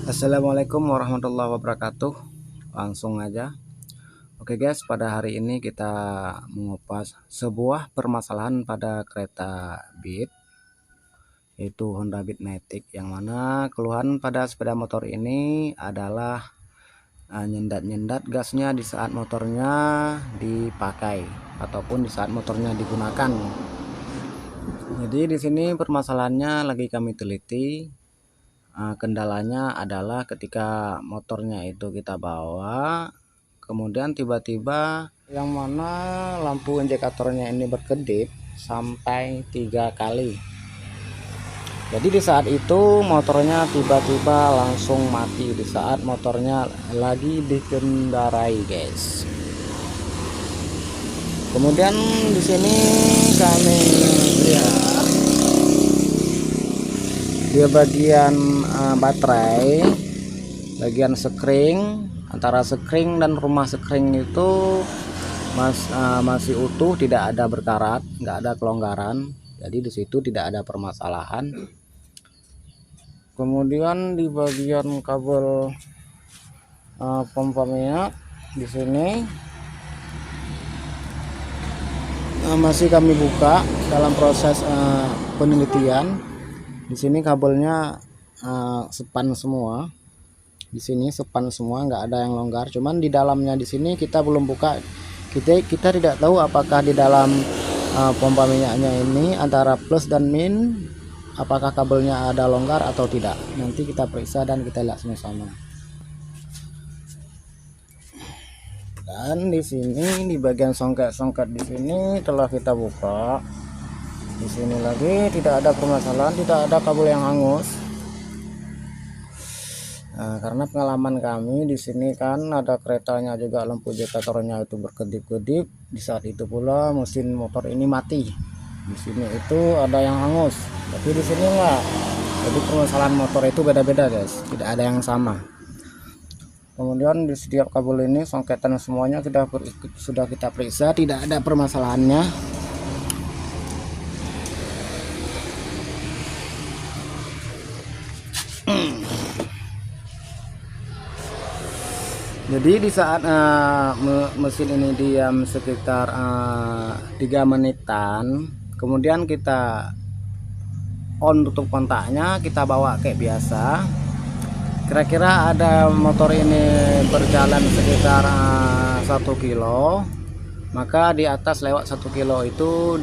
Assalamualaikum warahmatullahi wabarakatuh. Langsung aja. Oke guys, pada hari ini kita mengupas sebuah permasalahan pada kereta Beat, yaitu Honda Beat Matic, yang mana keluhan pada sepeda motor ini adalah nyendat-nyendat gasnya di saat motornya dipakai ataupun di saat motornya digunakan. Jadi di sini permasalahannya lagi kami teliti. Kendalanya adalah ketika motornya itu kita bawa, kemudian tiba-tiba yang mana lampu indikatornya ini berkedip sampai 3 kali. Jadi di saat itu motornya tiba-tiba langsung mati di saat motornya lagi dikendarai, guys. Kemudian di sini kami lihat dia bagian baterai, bagian sekring, antara sekring dan rumah sekring itu masih utuh, tidak ada berkarat, nggak ada kelonggaran. Jadi di situ tidak ada permasalahan. Kemudian di bagian kabel pompa minyak di sini masih kami buka dalam proses penelitian. Di sini kabelnya sepan semua. Di sini sepan semua, nggak ada yang longgar. Cuman di dalamnya di sini kita belum buka. Kita tidak tahu apakah di dalam pompa minyaknya ini antara plus dan min, apakah kabelnya ada longgar atau tidak. Nanti kita periksa dan kita lihat sama-sama. Dan di sini di bagian songket-songket di sini telah kita buka. Di sini lagi tidak ada permasalahan, tidak ada kabel yang hangus. Karena pengalaman kami di sini kan ada keretanya juga lampu indikatornya itu berkedip-kedip. Di saat itu pula mesin motor ini mati. Di sini itu ada yang hangus, tapi di sini enggak. Jadi permasalahan motor itu beda-beda, guys. Tidak ada yang sama. Kemudian di setiap kabel ini songketan semuanya sudah kita periksa, tidak ada permasalahannya. Jadi di saat mesin ini diam sekitar 3 menitan, kemudian kita on tutup kontaknya, kita bawa kayak biasa. Kira-kira ada motor ini berjalan sekitar 1 kilo, maka di atas lewat 1 kilo itu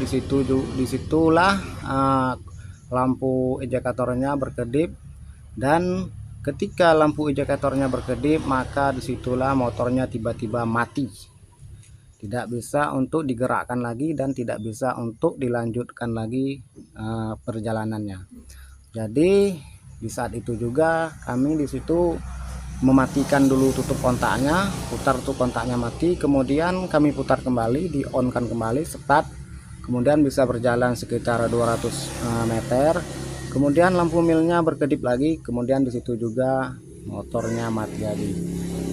disitulah lampu indikatornya berkedip, dan ketika lampu indikatornya berkedip maka disitulah motornya tiba-tiba mati, tidak bisa untuk digerakkan lagi dan tidak bisa untuk dilanjutkan lagi perjalanannya. Jadi di saat itu juga kami di situ mematikan dulu tutup kontaknya, putar tutup kontaknya mati, kemudian kami putar kembali, di on kan kembali, start, kemudian bisa berjalan sekitar 200 meter. Kemudian lampu milnya berkedip lagi, kemudian di situ juga motornya mati lagi.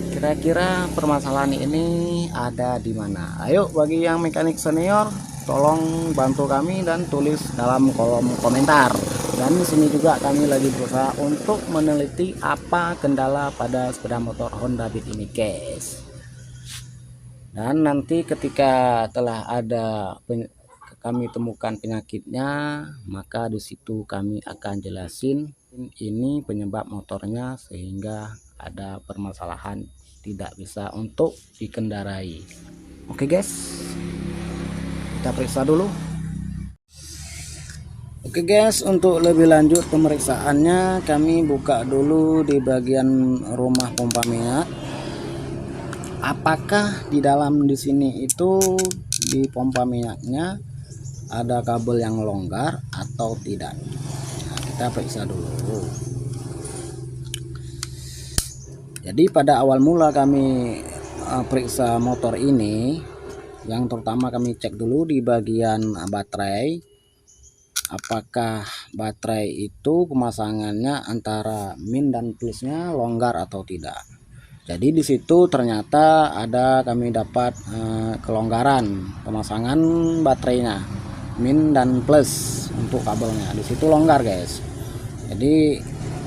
Kira-kira permasalahan ini ada di mana? Ayo bagi yang mekanik senior, tolong bantu kami dan tulis dalam kolom komentar. Dan di sini juga kami lagi berusaha untuk meneliti apa kendala pada sepeda motor Honda Beat ini, guys. Dan nanti ketika telah ada kami temukan penyakitnya, maka di situ kami akan jelasin ini penyebab motornya sehingga ada permasalahan tidak bisa untuk dikendarai. Oke guys, kita periksa dulu. Oke guys, untuk lebih lanjut pemeriksaannya kami buka dulu di bagian rumah pompa minyak. Apakah di dalam di sini itu di pompa minyaknya ada kabel yang longgar atau tidak? Nah, kita periksa dulu. Jadi pada awal mula kami periksa motor ini, yang terutama kami cek dulu di bagian baterai, apakah baterai itu pemasangannya antara min dan plusnya longgar atau tidak. Jadi di situ ternyata kami dapat kelonggaran pemasangan baterainya, min dan plus untuk kabelnya di situ longgar, guys. Jadi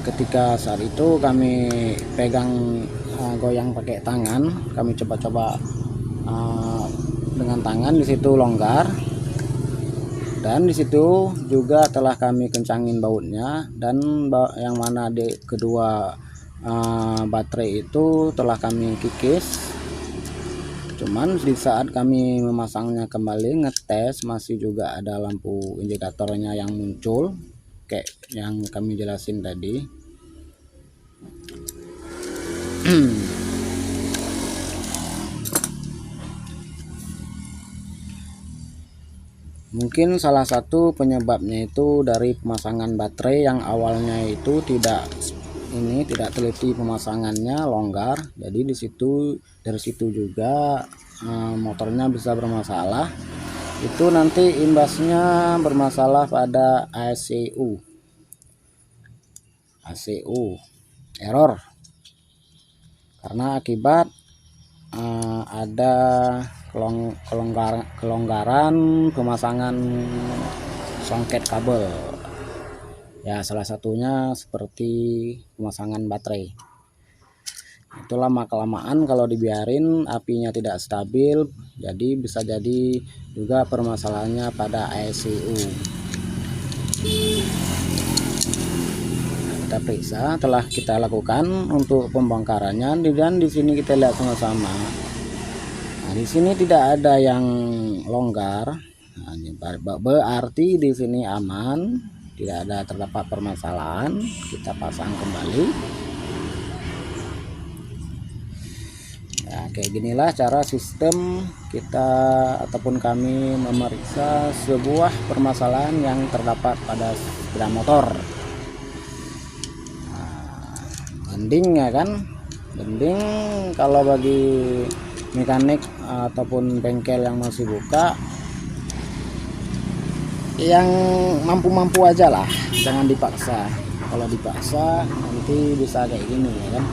ketika saat itu kami pegang goyang pakai tangan, kami coba-coba dengan tangan, di situ longgar, dan di situ juga telah kami kencangin bautnya, dan yang mana di kedua baterai itu telah kami kikis. Cuman di saat kami memasangnya kembali, ngetes, masih juga ada lampu indikatornya yang muncul kayak yang kami jelasin tadi. Mungkin salah satu penyebabnya itu dari pemasangan baterai yang awalnya itu tidak teliti pemasangannya, longgar. Jadi dari situ juga motornya bisa bermasalah. Itu nanti imbasnya bermasalah pada ACU error, karena akibat ada kelonggaran pemasangan songket kabel. Ya, salah satunya seperti pemasangan baterai. Itu lama-kelamaan kalau dibiarin apinya tidak stabil, jadi bisa jadi juga permasalahannya pada ECU. Kita periksa, telah kita lakukan untuk pembongkarannya, dan di sini kita lihat sama-sama. Nah, di sini tidak ada yang longgar. Nah, berarti di sini aman, tidak ada terdapat permasalahan. Kita pasang kembali. Ya, kayak ginilah cara sistem kita ataupun kami memeriksa sebuah permasalahan yang terdapat pada sepeda motor. Mending ya kan, mending kalau bagi mekanik ataupun bengkel yang masih buka, yang mampu-mampu aja lah, jangan dipaksa. Kalau dipaksa nanti bisa kayak gini ya kan.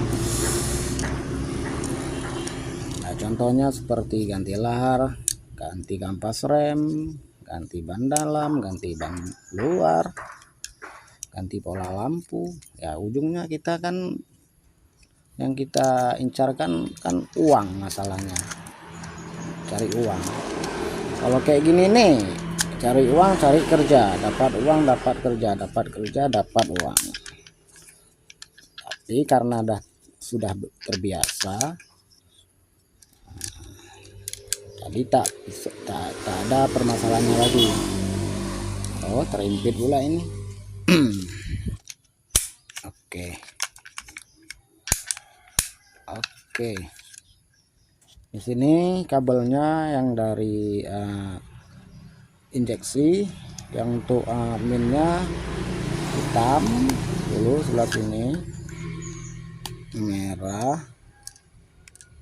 Nah, contohnya seperti ganti lahar, ganti kampas rem, ganti ban dalam, ganti ban luar, ganti pola lampu. Ya, ujungnya kita kan yang kita incarkan kan uang, masalahnya cari uang. Kalau kayak gini nih, cari uang, cari kerja, dapat uang, dapat kerja, dapat kerja, dapat uang. Tapi karena sudah terbiasa, jadi tak ada permasalahannya lagi. Oh, terimpit pula ini. Oke. Di sini kabelnya yang dari injeksi, yang untuk minnya hitam dulu, sebelah sini merah,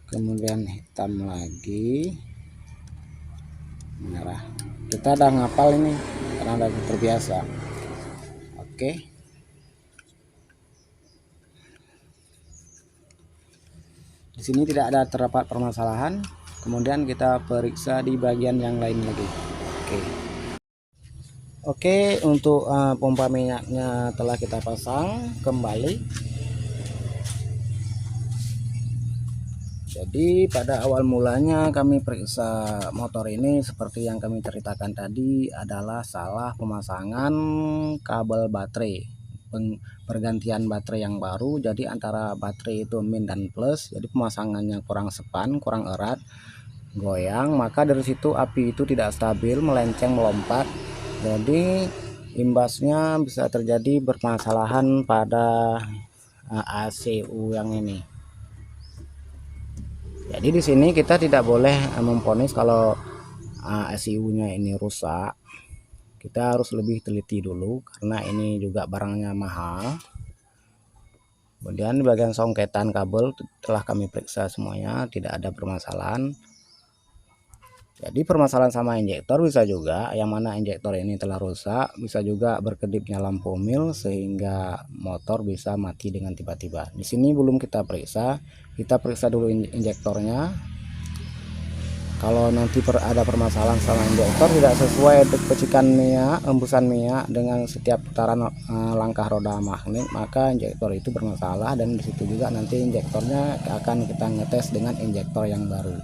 kemudian hitam lagi, merah. Kita udah ngapal ini karena udah terbiasa. Oke. Di sini tidak ada terdapat permasalahan. Kemudian kita periksa di bagian yang lain lagi. Oke, untuk pompa minyaknya telah kita pasang kembali. Jadi pada awal mulanya kami periksa motor ini seperti yang kami ceritakan tadi, adalah salah pemasangan kabel baterai, pergantian baterai yang baru. Jadi antara baterai itu min dan plus, jadi pemasangannya kurang sepan, kurang erat, goyang, maka dari situ api itu tidak stabil, melenceng, melompat. Jadi imbasnya bisa terjadi permasalahan pada ACU yang ini. Jadi di sini kita tidak boleh memvonis kalau ACU-nya ini rusak. Kita harus lebih teliti dulu karena ini juga barangnya mahal. Kemudian di bagian songketan kabel telah kami periksa semuanya, tidak ada permasalahan. Jadi permasalahan sama injektor bisa juga, yang mana injektor ini telah rusak, bisa juga berkedipnya lampu mil sehingga motor bisa mati dengan tiba-tiba. Di sini belum kita periksa dulu injektornya. kalau nanti ada permasalahan sama injektor tidak sesuai percikan minyak, embusan minyak dengan setiap putaran langkah roda magnet, maka injektor itu bermasalah, dan disitu juga nanti injektornya akan kita ngetes dengan injektor yang baru.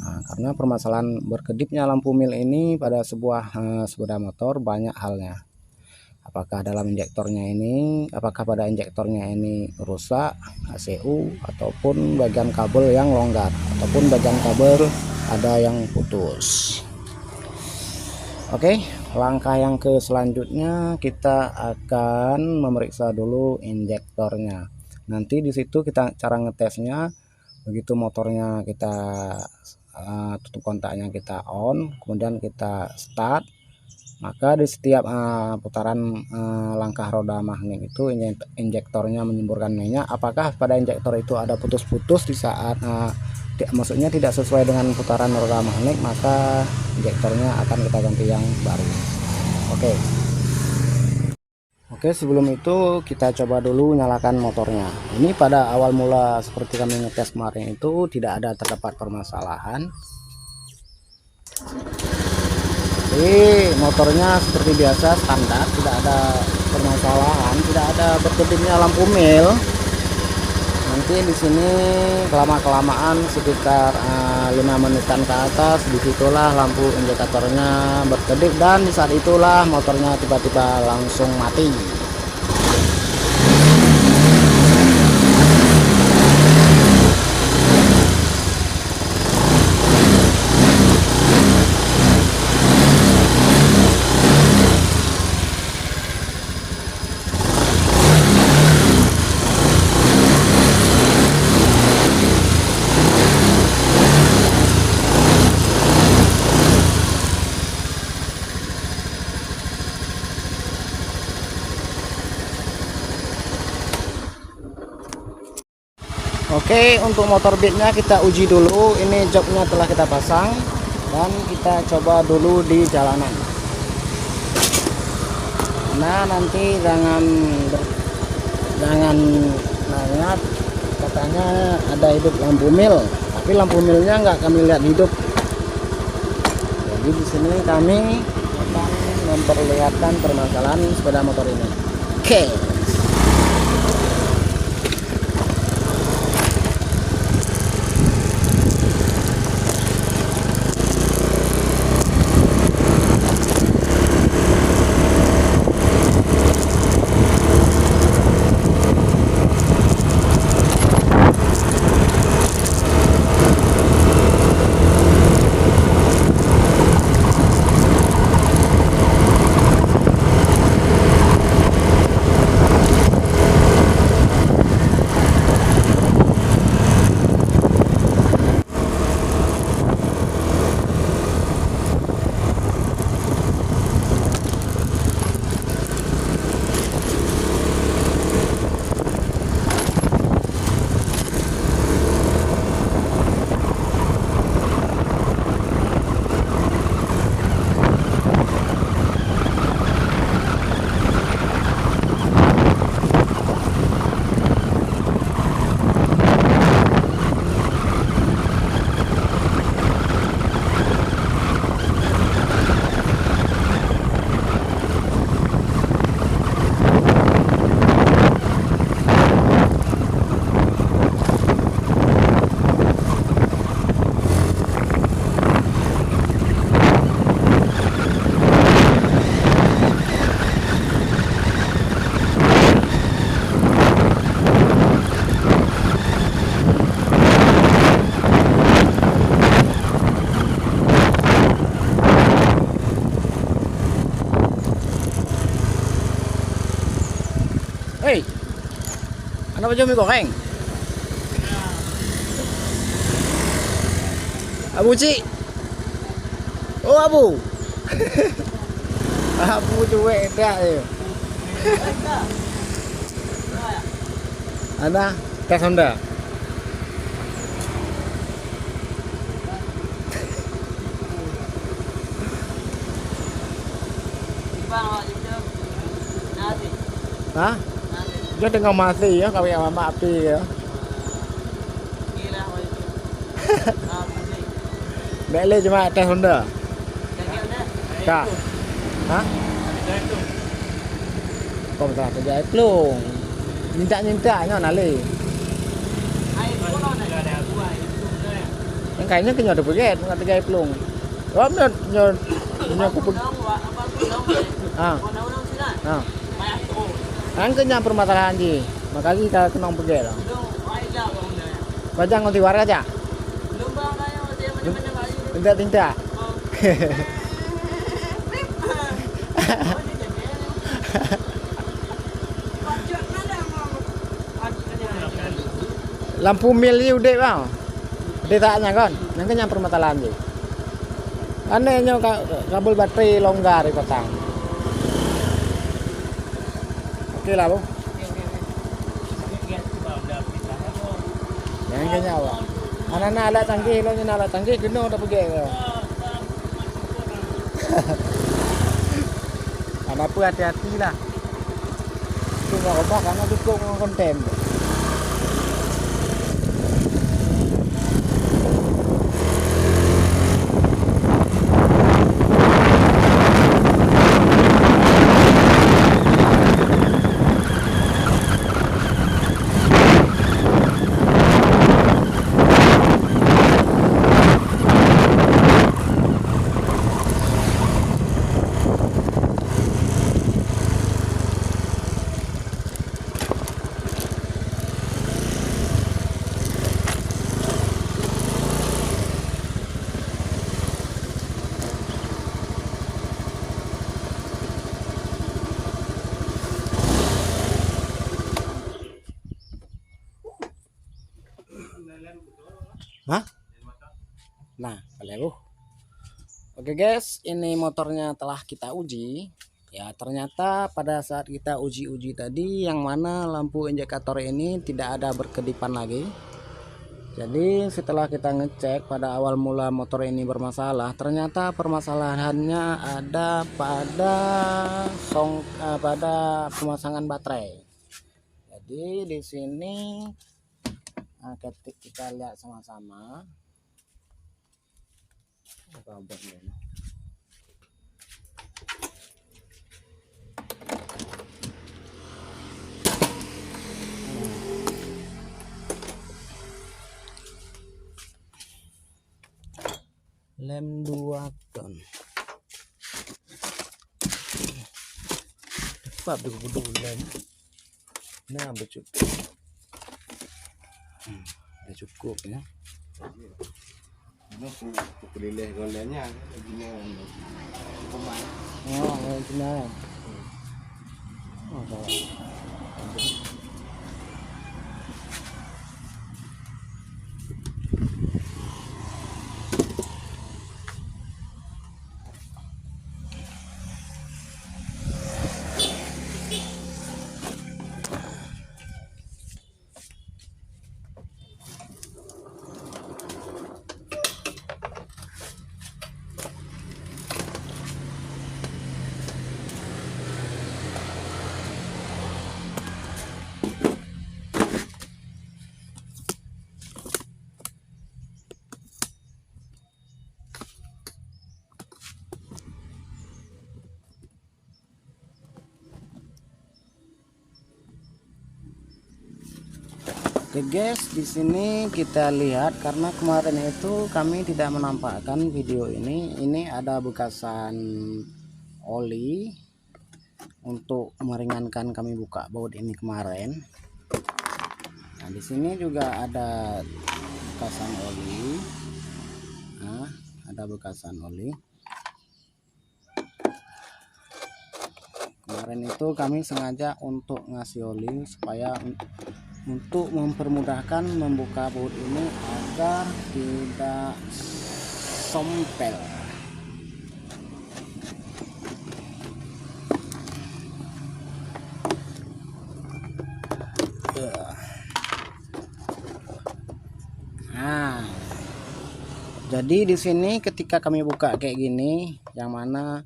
Nah, karena permasalahan berkedipnya lampu mil ini pada sebuah sepeda motor banyak halnya. Apakah dalam injektornya ini, apakah pada injektornya ini rusak, ACU, ataupun bagian kabel yang longgar, ataupun bagian kabel ada yang putus. Oke, langkah yang ke selanjutnya kita akan memeriksa dulu injektornya. Nanti di situ kita cara ngetesnya, begitu motornya kita tutup kontaknya, kita on, kemudian kita start, maka di setiap putaran langkah roda magnet itu injektornya menyemburkan minyak. Apakah pada injektor itu ada putus-putus di saat maksudnya tidak sesuai dengan putaran roda magnet, maka injektornya akan kita ganti yang baru. Oke, sebelum itu kita coba dulu nyalakan motornya. Ini pada awal mula seperti kami ngetes kemarin itu tidak ada terdapat permasalahan. Jadi motornya seperti biasa standar, tidak ada permasalahan, tidak ada berkedipnya lampu mil. Nanti di sini kelamaan sekitar 5 menitan ke atas, disitulah lampu indikatornya berkedip, dan di saat itulah motornya tiba-tiba langsung mati. Oke, untuk motor beatnya kita uji dulu. Ini joknya telah kita pasang dan kita coba dulu di jalanan. Nah, nanti jangan nanya, katanya ada hidup lampu mil, tapi lampu milnya nggak kami lihat hidup. Jadi di sini kami akan memperlihatkan permasalahan sepeda motor ini. Oke. Hei, anak baju mie goreng. Abu Ci. Oh Abu. Abu cuek dah je. Ada tes Honda. Hah? Dia tengah mati ya, kawin sama api ya. Bele cuma tes Honda. Kak. Hah? Kok bisa kerja plung. Minta-mintanya nali. Yang kayaknya kenyo ada beget, nggak kerja plung. Oh, nyo kuput. Ah. Ah. Ang kanya permasalahan ji. Makanya kita kenong beget. Bajang ngonti warga aja. Tinta-tinta. Lampu mil ni udah bang. Udah taknya kan. Yang kanya permasalahan ji. Anehnya kabel baterai longgar di pasang. Oke lah bang. Yang kanya bang. Anak-anak alat canggih, lo nyana alat canggih, kena udah pergi. Anak pun hati-hati lah. Itu nggak apa karena dukung konten. Hah? Nah, kalian Oke guys, ini motornya telah kita uji. Ya, ternyata pada saat kita uji-uji tadi yang mana lampu indikator ini tidak ada berkedipan lagi. Jadi setelah kita ngecek pada awal mula motor ini bermasalah, ternyata permasalahannya ada pada pemasangan baterai. Jadi di sini ketik kita lihat sama-sama. Lem 2 ton. Cepat dulu lem. Nah, cukup. Udah cukup ya. Pelilih golnya begini. Oh, benar. Oh, salah. Oke guys, di sini kita lihat karena kemarin itu kami tidak menampakkan video ini. Ini ada bekasan oli untuk meringankan kami buka baut ini kemarin. Nah, di sini juga ada bekasan oli. Nah, ada bekasan oli. Kemarin itu kami sengaja untuk ngasih oli supaya untuk mempermudahkan membuka baut ini agar tidak sompel. Nah, jadi di sini ketika kami buka kayak gini, yang mana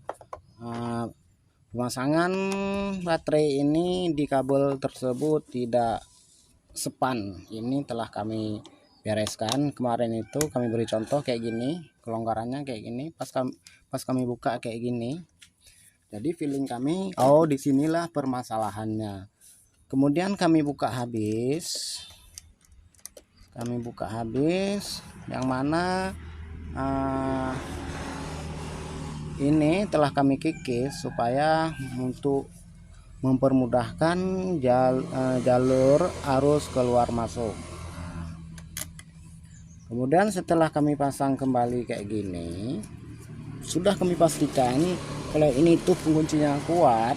pemasangan baterai ini di kabel tersebut tidak sepan. Ini telah kami bereskan kemarin itu, kami beri contoh kayak gini. kelonggarannya kayak gini. Pas kami buka kayak gini, jadi feeling kami, oh disinilah permasalahannya. Kemudian kami buka habis, yang mana ini telah kami kikis supaya untuk mempermudahkan jalur arus keluar masuk. Kemudian setelah kami pasang kembali kayak gini, sudah kami pastikan kalau ini tuh penguncinya kuat.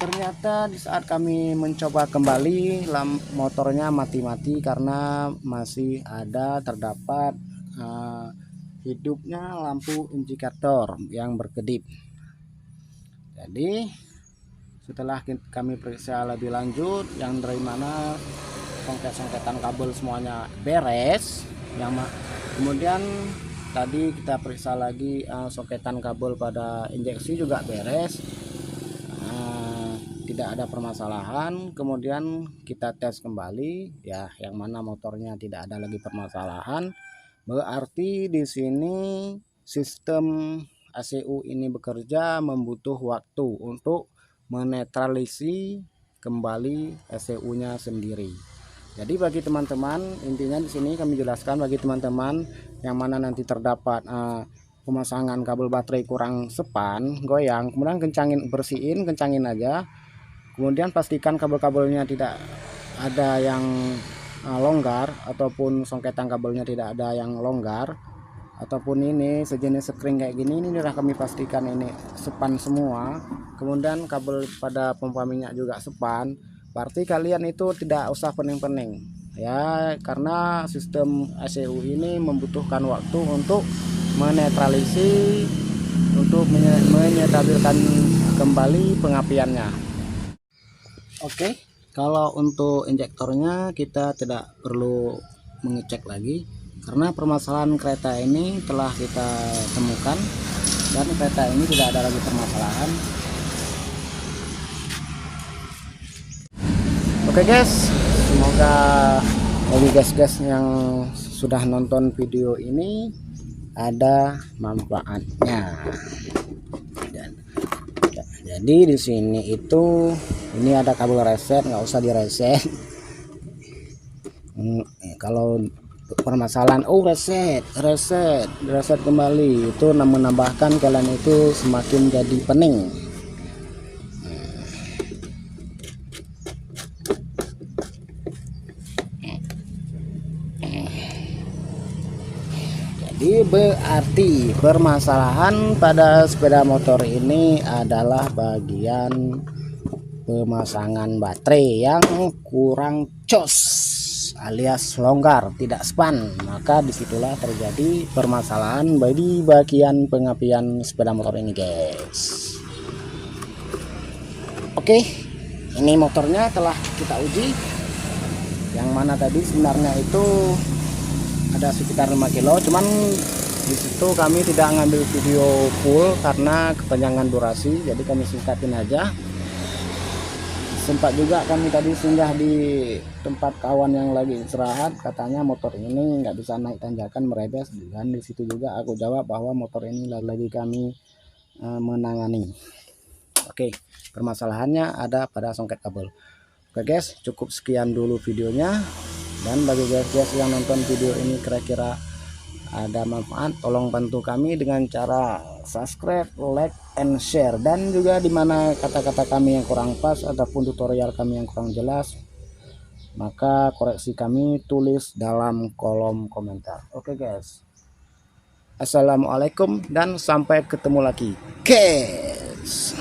Ternyata di saat kami mencoba kembali, motornya mati-mati karena masih ada terdapat hidupnya lampu indikator yang berkedip. Jadi setelah kami periksa lebih lanjut, yang dari mana songket-songketan kabel semuanya beres, kemudian tadi kita periksa lagi soketan kabel pada injeksi juga beres, tidak ada permasalahan. Kemudian kita tes kembali ya, yang mana motornya tidak ada lagi permasalahan. Berarti di sini sistem ACU ini bekerja membutuh waktu untuk menetralisi kembali ACU-nya sendiri. Jadi bagi teman-teman, intinya di sini kami jelaskan bagi teman-teman yang mana nanti terdapat pemasangan kabel baterai kurang sepan, goyang, kemudian bersihin, kencangin aja. Kemudian pastikan kabel-kabelnya tidak ada yang longgar, ataupun songketan kabelnya tidak ada yang longgar, ataupun ini sejenis sekring kayak gini, ini sudah kami pastikan ini sepan semua. Kemudian kabel pada pompa minyak juga sepan. Berarti kalian itu tidak usah pening-pening ya, karena sistem ACU ini membutuhkan waktu untuk menetralisi, untuk menyetabilkan kembali pengapiannya. Oke, kalau untuk injektornya kita tidak perlu mengecek lagi, karena permasalahan kereta ini telah kita temukan dan kereta ini tidak ada lagi permasalahan. Oke guys, semoga bagi guys yang sudah nonton video ini ada manfaatnya. Jadi di sini itu ini ada kabel reset, nggak usah direset. Kalau permasalahan reset kembali, itu menambahkan kalian itu semakin jadi pening. Jadi berarti permasalahan pada sepeda motor ini adalah bagian pemasangan baterai yang kurang cos alias longgar, tidak span. Maka disitulah terjadi permasalahan bagi bagian pengapian sepeda motor ini guys. Oke, ini motornya telah kita uji, yang mana tadi sebenarnya itu ada sekitar 5 kilo, cuman disitu kami tidak ngambil video full karena kepanjangan durasi, jadi kami singkatin aja. Sempat juga kami tadi singgah di tempat kawan yang lagi istirahat, katanya motor ini nggak bisa naik tanjakan, merebes, dan disitu juga aku jawab bahwa motor ini lagi kami menangani. Oke, permasalahannya ada pada songket kabel. Oke guys, cukup sekian dulu videonya. Dan bagi guys yang nonton video ini kira-kira ada manfaat, tolong bantu kami dengan cara subscribe, like, and share. Dan juga dimana kata-kata kami yang kurang pas ataupun tutorial kami yang kurang jelas, maka koreksi kami tulis dalam kolom komentar. Oke guys, assalamualaikum dan sampai ketemu lagi guys.